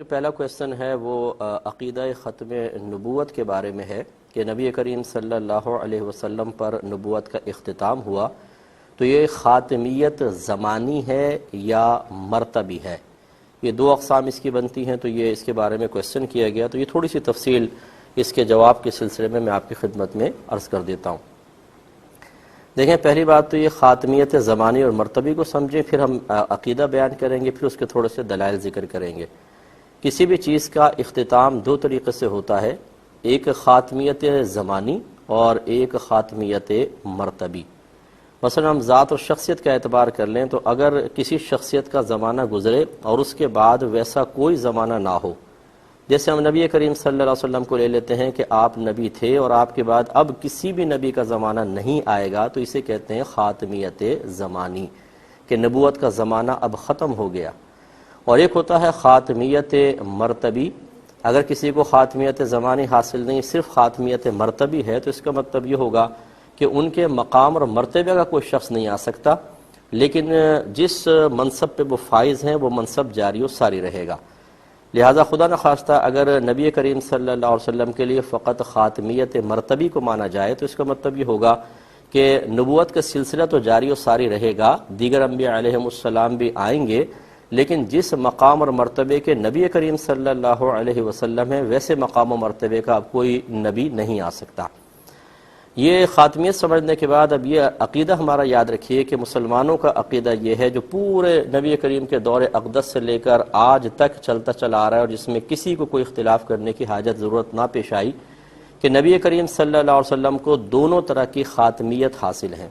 پہلا کویسچن ہے وہ عقیدہ ختم نبوت کے بارے میں ہے کہ نبی کریم صلی اللہ علیہ وسلم پر نبوت کا اختتام ہوا تو یہ خاتمیت زمانی ہے یا مرتبی ہے؟ یہ دو اقسام اس کی بنتی ہیں، تو یہ اس کے بارے میں کویسچن کیا گیا، تو یہ تھوڑی سی تفصیل اس کے جواب کے سلسلے میں آپ کی خدمت میں عرض کر دیتا ہوں۔ دیکھیں، پہلی بات تو یہ خاتمیت زمانی اور مرتبی کو سمجھیں، پھر ہم عقیدہ بیان کریں گے، پھر اس کے تھوڑے سے دلائل ذکر کریں گے۔ کسی بھی چیز کا اختتام دو طریقے سے ہوتا ہے، ایک خاتمیت زمانی اور ایک خاتمیت مرتبی۔ مثلا ہم ذات اور شخصیت کا اعتبار کر لیں تو اگر کسی شخصیت کا زمانہ گزرے اور اس کے بعد ویسا کوئی زمانہ نہ ہو، جیسے ہم نبی کریم صلی اللہ علیہ وسلم کو لے لیتے ہیں کہ آپ نبی تھے اور آپ کے بعد اب کسی بھی نبی کا زمانہ نہیں آئے گا، تو اسے کہتے ہیں خاتمیت زمانی، کہ نبوت کا زمانہ اب ختم ہو گیا۔ اور ایک ہوتا ہے خاتمیت مرتبی۔ اگر کسی کو خاتمیت زمانی حاصل نہیں، صرف خاتمیت مرتبی ہے، تو اس کا مطلب یہ ہوگا کہ ان کے مقام اور مرتبے کا کوئی شخص نہیں آ سکتا، لیکن جس منصب پہ وہ فائز ہیں وہ منصب جاری و ساری رہے گا۔ لہذا خدا نخواستہ اگر نبی کریم صلی اللہ علیہ وسلم کے لیے فقط خاتمیت مرتبی کو مانا جائے تو اس کا مطلب یہ ہوگا کہ نبوت کا سلسلہ تو جاری و ساری رہے گا، دیگر انبیاء علیہم السلام بھی آئیں گے، لیکن جس مقام اور مرتبے کے نبی کریم صلی اللہ علیہ وسلم ہے ویسے مقام و مرتبے کا اب کوئی نبی نہیں آ سکتا۔ یہ خاتمیت سمجھنے کے بعد اب یہ عقیدہ ہمارا یاد رکھیے کہ مسلمانوں کا عقیدہ یہ ہے جو پورے نبی کریم کے دور اقدس سے لے کر آج تک چلتا چلا آ رہا ہے، اور جس میں کسی کو کوئی اختلاف کرنے کی حاجت ضرورت نہ پیش آئی، کہ نبی کریم صلی اللہ علیہ وسلم کو دونوں طرح کی خاتمیت حاصل ہے،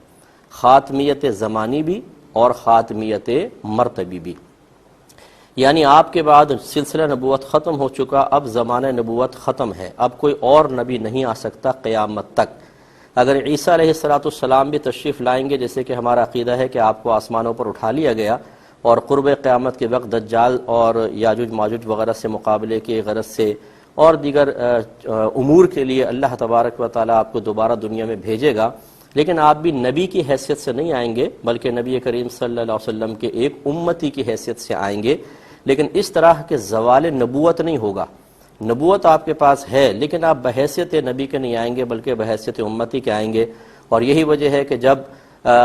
خاتمیت زمانی بھی اور خاتمیت مرتبی بھی۔ یعنی آپ کے بعد سلسلہ نبوت ختم ہو چکا، اب زمانہ نبوت ختم ہے، اب کوئی اور نبی نہیں آ سکتا قیامت تک۔ اگر عیسیٰ علیہ السلام بھی تشریف لائیں گے، جیسے کہ ہمارا عقیدہ ہے کہ آپ کو آسمانوں پر اٹھا لیا گیا اور قرب قیامت کے وقت دجال اور یاجوج ماجوج وغیرہ سے مقابلے کے غرض سے اور دیگر امور کے لیے اللہ تبارک و تعالیٰ آپ کو دوبارہ دنیا میں بھیجے گا، لیکن آپ بھی نبی کی حیثیت سے نہیں آئیں گے، بلکہ نبی کریم صلی اللہ علیہ وسلم کے ایک امتی کی حیثیت سے آئیں گے۔ لیکن اس طرح کے زوال نبوت نہیں ہوگا، نبوت آپ کے پاس ہے لیکن آپ بحیثیت نبی کے نہیں آئیں گے بلکہ بحیثیت امتی کے آئیں گے۔ اور یہی وجہ ہے کہ جب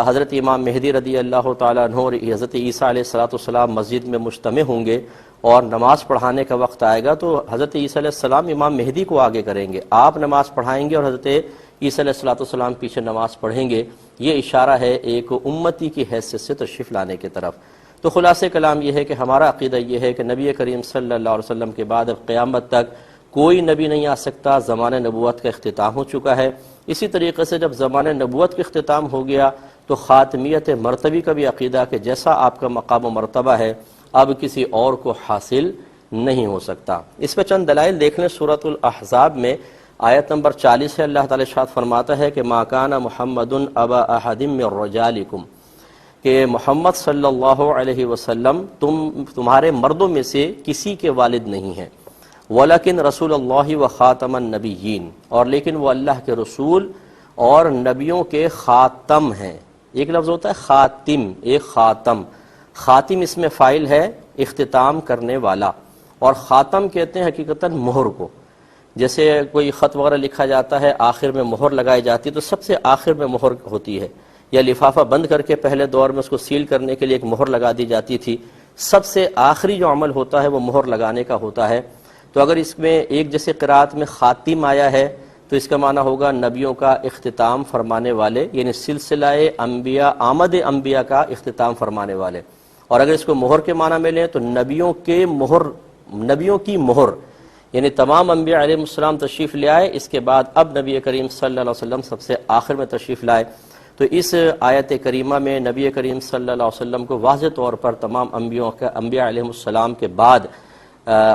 حضرت امام مہدی رضی اللہ تعالیٰ عنہ اور حضرت عیسیٰ علیہ السلام مسجد میں مجتمع ہوں گے اور نماز پڑھانے کا وقت آئے گا، تو حضرت عیسیٰ علیہ السلام امام مہدی کو آگے کریں گے، آپ نماز پڑھائیں گے اور حضرت عیسیٰ علیہ السلام پیچھے نماز پڑھیں گے۔ یہ اشارہ ہے ایک امتی کی حیثیت سے تشریف لانے کی طرف۔ تو خلاصہ کلام یہ ہے کہ ہمارا عقیدہ یہ ہے کہ نبی کریم صلی اللہ علیہ وسلم کے بعد اب قیامت تک کوئی نبی نہیں آ سکتا، زمانہ نبوت کا اختتام ہو چکا ہے۔ اسی طریقے سے جب زمانہ نبوت کا اختتام ہو گیا تو خاتمیت مرتبی کا بھی عقیدہ کہ جیسا آپ کا مقام و مرتبہ ہے اب کسی اور کو حاصل نہیں ہو سکتا۔ اس پہ چند دلائل دیکھ لیں۔ سورۃ الاحزاب میں آیت نمبر 40 ہے، اللہ تعالی ارشاد فرماتا ہے کہ ما کان محمد ابا احد من رجالکم، کہ محمد صلی اللہ علیہ وسلم تمہارے مردوں میں سے کسی کے والد نہیں ہیں، ولیکن رسول اللہ و خاتم النبیین، اور لیکن وہ اللہ کے رسول اور نبیوں کے خاتم ہیں۔ ایک لفظ ہوتا ہے خاتم، ایک خاتم، خاتم اس میں فاعل ہے اختتام کرنے والا، اور خاتم کہتے ہیں حقیقتاً مہر کو۔ جیسے کوئی خط وغیرہ لکھا جاتا ہے آخر میں مہر لگائی جاتی ہے، تو سب سے آخر میں مہر ہوتی ہے، یا لفافہ بند کر کے پہلے دور میں اس کو سیل کرنے کے لیے ایک مہر لگا دی جاتی تھی۔ سب سے آخری جو عمل ہوتا ہے وہ مہر لگانے کا ہوتا ہے۔ تو اگر اس میں ایک جیسے قرات میں خاتم آیا ہے تو اس کا معنی ہوگا نبیوں کا اختتام فرمانے والے، یعنی سلسلہ انبیاء، آمد انبیاء کا اختتام فرمانے والے۔ اور اگر اس کو مہر کے معنی میں لیں تو نبیوں کی مہر، یعنی تمام انبیاء علیہ السلام تشریف لے آئے، اس کے بعد اب نبی کریم صلی اللہ علیہ وسلم سب سے آخر میں تشریف لائے۔ تو اس آیت کریمہ میں نبی کریم صلی اللہ علیہ وسلم کو واضح طور پر تمام انبیاء علیہ السلام کے بعد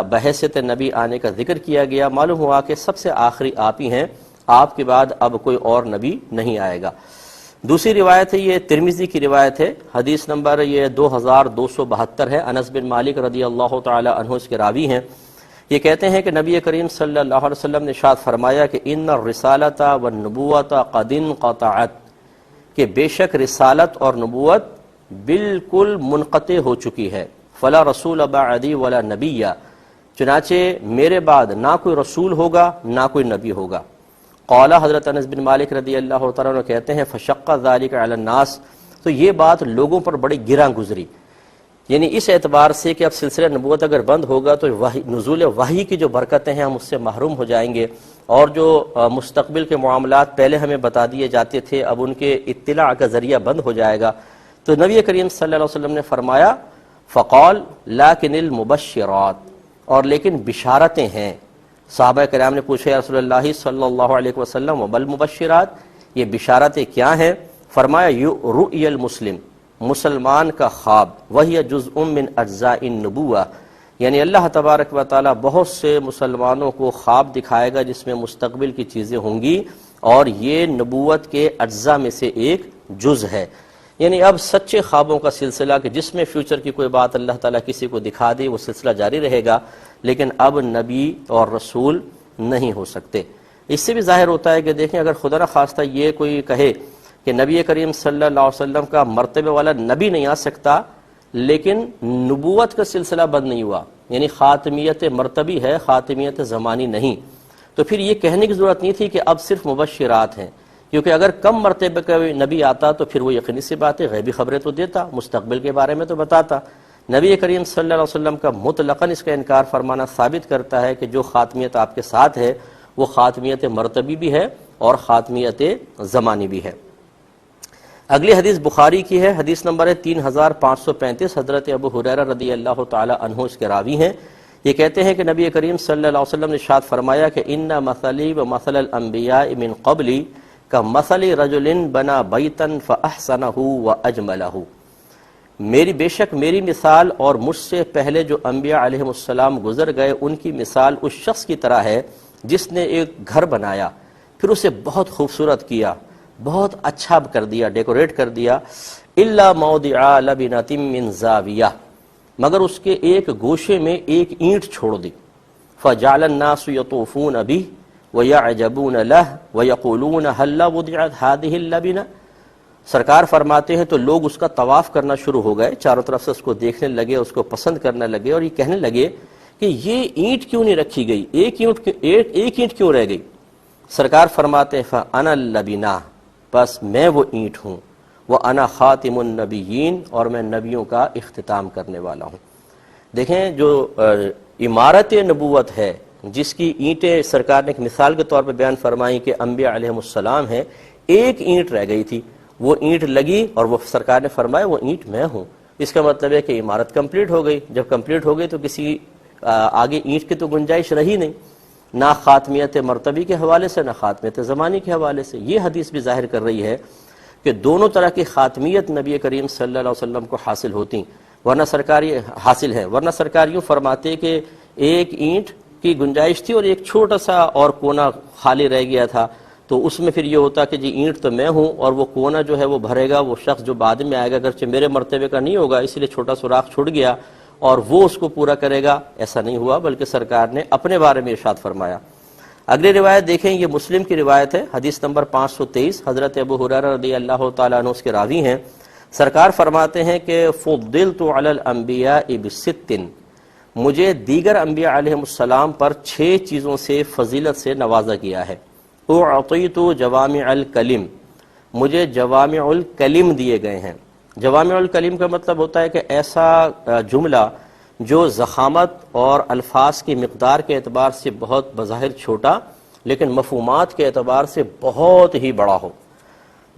بحیثیت نبی آنے کا ذکر کیا گیا۔ معلوم ہوا کہ سب سے آخری آپ ہی ہیں، آپ کے بعد اب کوئی اور نبی نہیں آئے گا۔ دوسری روایت ہے، یہ ترمذی کی روایت ہے، حدیث نمبر یہ 2272 ہے، انس بن مالک رضی اللہ تعالی عنہ اس کے راوی ہیں۔ یہ کہتے ہیں کہ نبی کریم صلی اللہ علیہ وسلم نے ارشاد فرمایا کہ ان الرسالۃ والنبوۃ قد انقطعت، کہ بے شک رسالت اور نبوت بالکل منقطع ہو چکی ہے، فلا رسول بعدی ولا نبی، چنانچہ میرے بعد نہ کوئی رسول ہوگا نہ کوئی نبی ہوگا۔ قال حضرت انس بن مالک رضی اللہ تعالیٰ عنہ کہتے ہیں فشق ذلک علی الناس، تو یہ بات لوگوں پر بڑی گراں گزری، یعنی اس اعتبار سے کہ اب سلسلہ نبوت اگر بند ہوگا تو نزول وحی کی جو برکتیں ہیں ہم اس سے محروم ہو جائیں گے، اور جو مستقبل کے معاملات پہلے ہمیں بتا دیے جاتے تھے اب ان کے اطلاع کا ذریعہ بند ہو جائے گا۔ تو نبی کریم صلی اللہ علیہ وسلم نے فرمایا فقال لیکن المبشرات، اور لیکن بشارتیں ہیں۔ صحابہ کرام نے پوچھا یا رسول اللہ صلی اللہ علیہ وسلم وبل مبشرات، یہ بشارتیں کیا ہیں؟ فرمایا رؤی المسلم، مسلمان کا خواب، وہی جزء من اجزاء النبوہ، یعنی اللہ تبارک و تعالی بہت سے مسلمانوں کو خواب دکھائے گا جس میں مستقبل کی چیزیں ہوں گی، اور یہ نبوت کے اجزاء میں سے ایک جز ہے۔ یعنی اب سچے خوابوں کا سلسلہ کہ جس میں فیوچر کی کوئی بات اللہ تعالیٰ کسی کو دکھا دے وہ سلسلہ جاری رہے گا، لیکن اب نبی اور رسول نہیں ہو سکتے۔ اس سے بھی ظاہر ہوتا ہے کہ دیکھیں اگر خدا نخواستہ یہ کوئی کہے کہ نبی کریم صلی اللہ علیہ وسلم کا مرتبے والا نبی نہیں آ سکتا لیکن نبوت کا سلسلہ بند نہیں ہوا، یعنی خاتمیت مرتبی ہے، خاتمیت زمانی نہیں، تو پھر یہ کہنے کی ضرورت نہیں تھی کہ اب صرف مبشرات ہیں، کیونکہ اگر کم مرتبے کا نبی آتا تو پھر وہ یقینی سی بات ہے غیبی خبریں تو دیتا، مستقبل کے بارے میں تو بتاتا۔ نبی کریم صلی اللہ علیہ وسلم کا مطلقاً اس کا انکار فرمانا ثابت کرتا ہے کہ جو خاتمیت آپ کے ساتھ ہے وہ خاتمیت مرتبی بھی ہے اور خاتمیت زمانی بھی ہے۔ اگلی حدیث بخاری کی ہے، حدیث نمبر ہے 3535، حضرت ابو ہریرہ رضی اللہ تعالی عنہ اس کے راوی ہیں۔ یہ کہتے ہیں کہ نبی کریم صلی اللہ علیہ وسلم نے ارشاد فرمایا کہ ان مثلی و مثل الانبیاء من قبلی کمثل رجل بنا بیتا فاحسنہ واجملہ، بے شک میری مثال اور مجھ سے پہلے جو انبیاء علیہ السلام گزر گئے ان کی مثال اس شخص کی طرح ہے جس نے ایک گھر بنایا، پھر اسے بہت خوبصورت کیا، بہت اچھا کر دیا، ڈیکوریٹ کر دیا، الا موضع لبنۃ من زاویہ، مگر اس کے ایک گوشے میں ایک اینٹ چھوڑ دی، فجعل الناس یطوفون بہ ویعجبون لہ ویقولون هل وضعت هذه اللبنہ، سرکار فرماتے ہیں تو لوگ اس کا طواف کرنا شروع ہو گئے، چاروں طرف سے اس کو دیکھنے لگے، اس کو پسند کرنے لگے، اور یہ کہنے لگے کہ یہ اینٹ کیوں نہیں رکھی گئی، ایک اینٹ کیوں رہ گئی؟ سرکار فرماتے ہیں فانا اللبنہ، بس میں وہ اینٹ ہوں، وَأَنَا خَاتِمُ النَّبِيِّينَ، اور میں نبیوں کا اختتام کرنے والا ہوں۔ دیکھیں جو عمارت نبوت ہے جس کی اینٹیں سرکار نے ایک مثال کے طور پہ بیان فرمائی کہ انبیاء علیہ السلام ہیں، ایک اینٹ رہ گئی تھی، وہ اینٹ لگی اور وہ سرکار نے فرمایا وہ اینٹ میں ہوں۔ اس کا مطلب ہے کہ عمارت کمپلیٹ ہو گئی، جب کمپلیٹ ہو گئی تو کسی آگے اینٹ کی تو گنجائش رہی نہیں، نہ خاتمیت مرتبی کے حوالے سے نہ خاتمیت زمانی کے حوالے سے۔ یہ حدیث بھی ظاہر کر رہی ہے کہ دونوں طرح کی خاتمیت نبی کریم صلی اللہ علیہ وسلم کو حاصل ہوتی، ورنہ سرکاری حاصل ہے، ورنہ سرکار یوں فرماتے کہ ایک اینٹ کی گنجائش تھی اور ایک چھوٹا سا اور کونا خالی رہ گیا تھا، تو اس میں پھر یہ ہوتا کہ جی اینٹ تو میں ہوں اور وہ کونا جو ہے وہ بھرے گا وہ شخص جو بعد میں آئے گا، اگرچہ میرے مرتبے کا نہیں ہوگا اس لیے چھوٹا سوراخ چھوڑ گیا اور وہ اس کو پورا کرے گا، ایسا نہیں ہوا، بلکہ سرکار نے اپنے بارے میں ارشاد فرمایا۔ اگلی روایت دیکھیں، یہ مسلم کی روایت ہے، حدیث نمبر 523، حضرت ابو ہریرہ رضی اللہ تعالیٰ عنہ اس کے راوی ہیں۔ سرکار فرماتے ہیں کہ فضلت علی الانبیاء بست، مجھے دیگر انبیاء علیہ السلام پر 6 چیزوں سے فضیلت سے نوازا گیا ہے۔ اعطیت جوامع الکلم، مجھے جوامع الکلم دیے گئے ہیں۔ جوامع الکلم کا مطلب ہوتا ہے کہ ایسا جملہ جو ضخامت اور الفاظ کی مقدار کے اعتبار سے بہت بظاہر چھوٹا لیکن مفہومات کے اعتبار سے بہت ہی بڑا ہو۔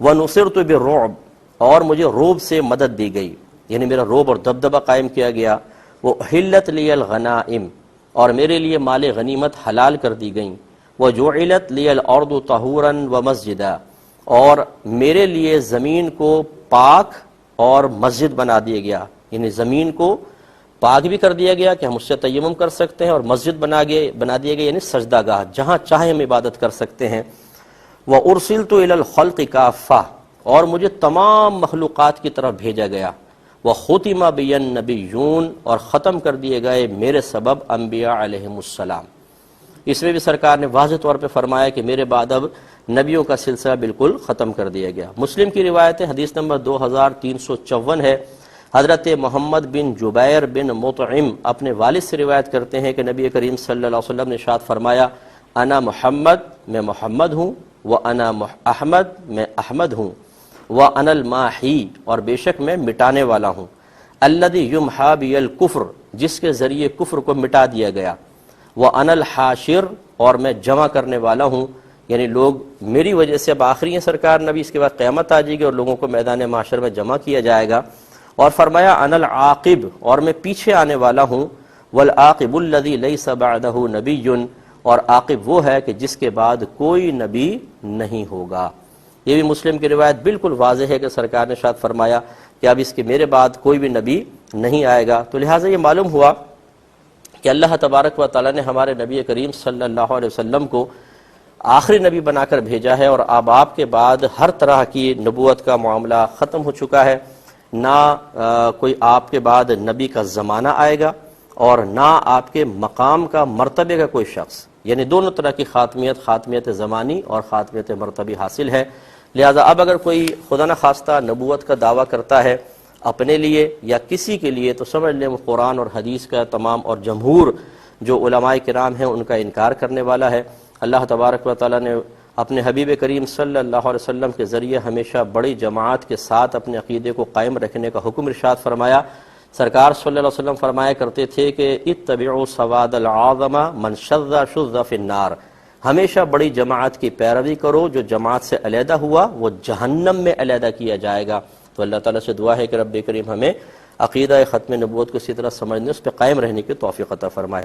وَنُصِرْتُ بِالرُّعْبِ، اور مجھے رعب سے مدد دی گئی، یعنی میرا رعب اور دبدبہ قائم کیا گیا۔ وَأُحِلَّتْ لِيَ الْغَنَائِمُ، اور میرے لیے مال غنیمت حلال کر دی گئیں۔ وَجُعِلَتْ لِيَ الْأَرْضُ طَهُورًا وَمَسْجِدًا، اور میرے لیے زمین کو پاک اور مسجد بنا دیا گیا، یعنی زمین کو پاک بھی کر دیا گیا کہ ہم اس سے تیمم کر سکتے ہیں، اور مسجد بنا دیا گیا یعنی سجدہ گاہ جہاں چاہیں ہم عبادت کر سکتے ہیں۔ وَأُرْسِلْتُ إِلَى الْخَلْقِ كَافَّةً، اور مجھے تمام مخلوقات کی طرف بھیجا گیا۔ وَخُتِمَ بِيَ النَّبِيُّونَ، اور ختم کر دیے گئے میرے سبب انبیاء علیہم السلام۔ اس میں بھی سرکار نے واضح طور پہ فرمایا کہ میرے بعد اب نبیوں کا سلسلہ بالکل ختم کر دیا گیا۔ مسلم کی روایت ہے، حدیث نمبر 2354 ہے، حضرت محمد بن جبیر بن مطعم اپنے والد سے روایت کرتے ہیں کہ نبی کریم صلی اللہ علیہ وسلم نے ارشاد فرمایا انا محمد، میں محمد ہوں، وانا احمد، میں احمد ہوں، وانا الماحی، اور بے شک میں مٹانے والا ہوں، الذی یمحا بی الکفر، جس کے ذریعے کفر کو مٹا دیا گیا، وانا الحاشر، اور میں جمع کرنے والا ہوں، یعنی لوگ میری وجہ سے اب آخری ہیں سرکار نبی، اس کے بعد قیامت آ جائے گی اور لوگوں کو میدان محشر میں جمع کیا جائے گا۔ اور فرمایا انا العاقب، اور میں پیچھے آنے والا ہوں، والعاقب الذی لیس بعدہ نبی، اور عاقب وہ ہے کہ جس کے بعد کوئی نبی نہیں ہوگا۔ یہ بھی مسلم کی روایت بالکل واضح ہے کہ سرکار نے ارشاد فرمایا کہ اب اس کے میرے بعد کوئی بھی نبی نہیں آئے گا۔ تو لہٰذا یہ معلوم ہوا کہ اللہ تبارک و تعالیٰ نے ہمارے نبی کریم صلی اللہ علیہ وسلم کو آخری نبی بنا کر بھیجا ہے، اور اب آپ کے بعد ہر طرح کی نبوت کا معاملہ ختم ہو چکا ہے، نہ کوئی آپ کے بعد نبی کا زمانہ آئے گا اور نہ آپ کے مقام کا مرتبے کا کوئی شخص، یعنی دونوں طرح کی خاتمیت زمانی اور خاتمیت مرتبی حاصل ہے۔ لہذا اب اگر کوئی خدا نخواستہ نبوت کا دعویٰ کرتا ہے اپنے لیے یا کسی کے لیے، تو سمجھ لیں وہ قرآن اور حدیث کا تمام اور جمہور جو علماء کرام ہیں ان کا انکار کرنے والا ہے۔ اللہ تبارک و تعالیٰ نے اپنے حبیب کریم صلی اللہ علیہ وسلم کے ذریعے ہمیشہ بڑی جماعت کے ساتھ اپنے عقیدے کو قائم رکھنے کا حکم ارشاد فرمایا۔ سرکار صلی اللہ علیہ وسلم فرمایا کرتے تھے کہ اتبعوا سواد العظم من شذ شذ فی النار، ہمیشہ بڑی جماعت کی پیروی کرو، جو جماعت سے علیحدہ ہوا وہ جہنم میں علیحدہ کیا جائے گا۔ تو اللہ تعالیٰ سے دعا ہے کہ رب کریم ہمیں عقیدہ ختم نبوت کو اسی طرح سمجھنے، اس پہ قائم رہنے کی توفیق عطا فرمائے۔